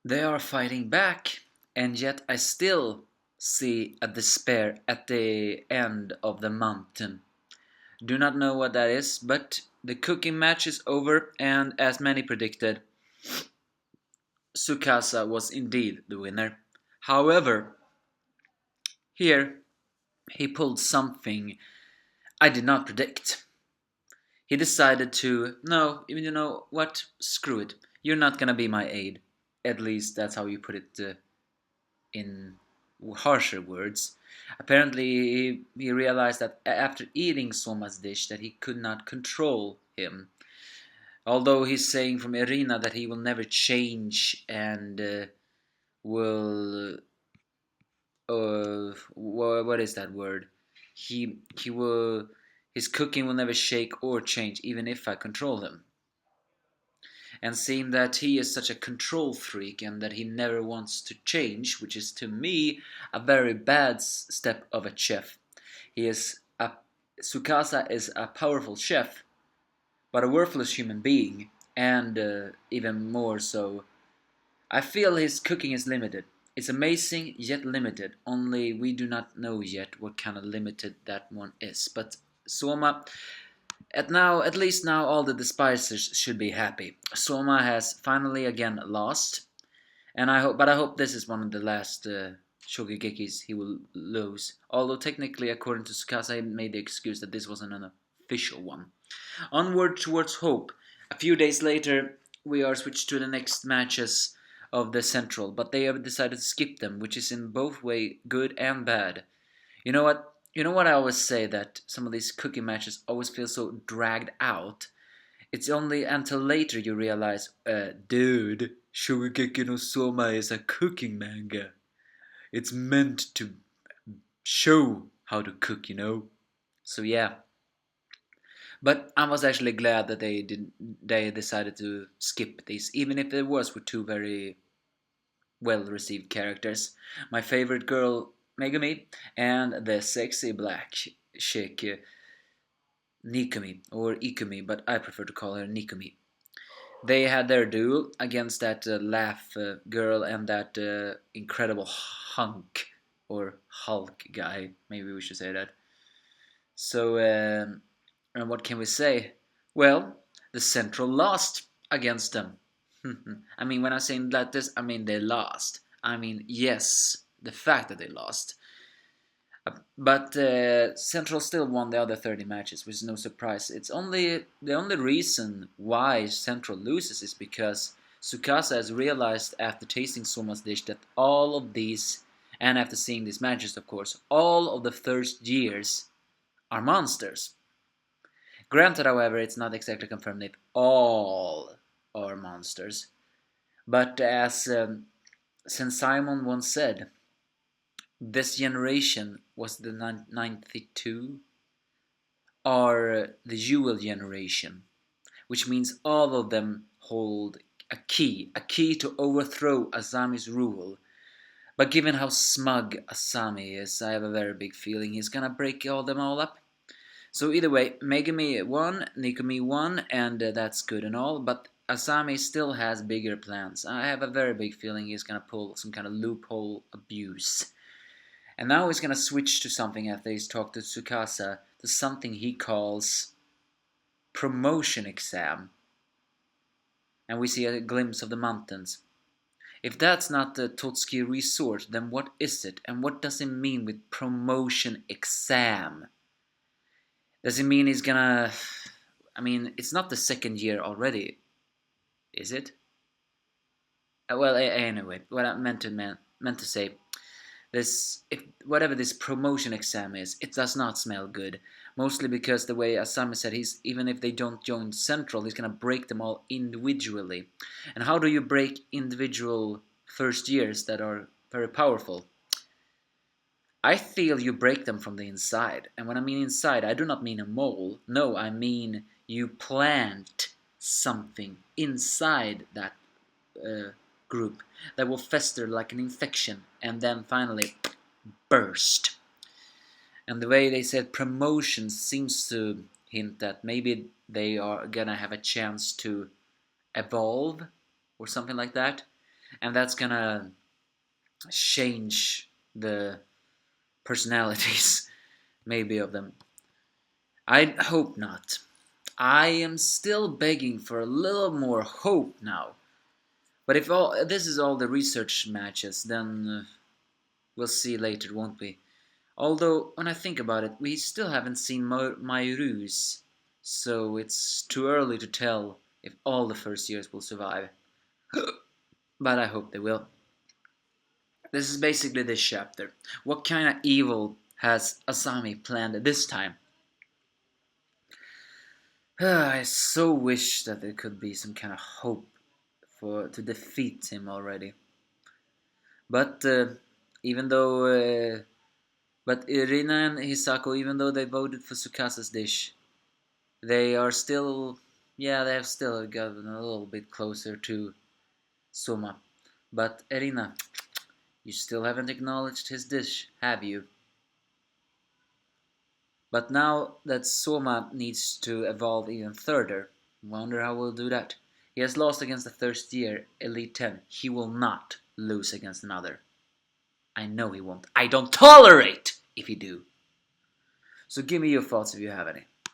They are fighting back, and yet I still see a despair at the end of the mountain. Do not know what that is, but the cooking match is over, and as many predicted, Tsukasa was indeed the winner. However, here he pulled something I did not predict. He decided to, no, you know what, screw it. You're not gonna be my aide. At least that's how you put it in harsher words. Apparently, he realized that after eating Soma's dish that he could not control him. Although he's saying from Irina that he will never change and will what is that word? He will his cooking will never shake or change even if I control him. And seeing that he is such a control freak and that he never wants to change, which is to me a very bad step of a chef. He is a Tsukasa is a powerful chef, but a worthless human being, and even more so. I feel his cooking is limited. It's amazing yet limited. Only we do not know yet what kind of limited that one is. But Soma at least now all the despisers should be happy. Soma has finally again lost, and I hope this is one of the last Shokugekis he will lose. Although technically, according to Tsukasa, he made the excuse that this wasn't an official one. Onward towards hope. A few days later, we are switched to the next matches of the Central, but they have decided to skip them, which is in both way good and bad. You know what? You know what I always say that some of these cooking matches always feel so dragged out. It's only until later you realize, dude, Shokugeki no Soma is a cooking manga. It's meant to show how to cook, you know. So yeah. But I was actually glad that they decided to skip these, even if there was with two very well received characters. My favorite girl, Megumi, and the sexy black chick, Nikumi, or Ikumi, but I prefer to call her Nikumi. They had their duel against that laugh girl and that incredible hunk, or Hulk guy, maybe we should say that. So, and what can we say? Well, the Central lost against them. I mean, when I say like this, I mean they lost. I mean, yes, the fact that they lost. But Central still won the other 30 matches, which is no surprise. It's only the only reason why Central loses is because Tsukasa has realized after tasting Soma's dish that all of these, and after seeing these matches, of course, all of the first years are monsters. Granted, however, it's not exactly confirmed if all are monsters. But as Saint Simon once said, this generation was the 92 are the Jewel generation, which means all of them hold a key to overthrow Asami's rule. But given how smug Asami is, I have a very big feeling he's gonna break all them all up. So either way, Megami won, Nikumi won, and that's good and all, but Asami still has bigger plans. I have a very big feeling he's gonna pull some kind of loophole abuse. And now he's gonna switch to something after he's talked to Tsukasa, to something he calls promotion exam. And we see a glimpse of the mountains. If that's not the Totsuki resort, then what is it? And what does it mean with promotion exam? Does it mean he's gonna... I mean, it's not the second year already, is it? Well, anyway, what I meant to say, this if whatever this promotion exam is, it does not smell good. Mostly because the way Asami said, he's even if they don't join Central, he's gonna break them all individually. And how do you break individual first years that are very powerful? I feel you break them from the inside. And when I mean inside, I do not mean a mole. No, I mean you plant something inside that uh, group that will fester like an infection and then finally burst. And the way they said promotion seems to hint that maybe they are gonna have a chance to evolve or something like that. and that's gonna change the personalities, maybe, of them. I hope not. I am still begging for a little more hope now. But if all this is all the research matches, then we'll see later, won't we? Although, when I think about it, we still haven't seen Mayurus, so it's too early to tell if all the first years will survive. But I hope they will. This is basically this chapter. What kind of evil has Asami planned this time? I so wish that there could be some kind of hope for to defeat him already. But even though, but Irina and Hisako, even though they voted for Tsukasa's dish, they are still, yeah, they have still gotten a little bit closer to Soma. But Irina, you still haven't acknowledged his dish, have you? But now that Soma needs to evolve even further, wonder how we'll do that. He has lost against the first year Elite 10. He will not lose against another. I know he won't. I don't tolerate if he do. So give me your thoughts if you have any.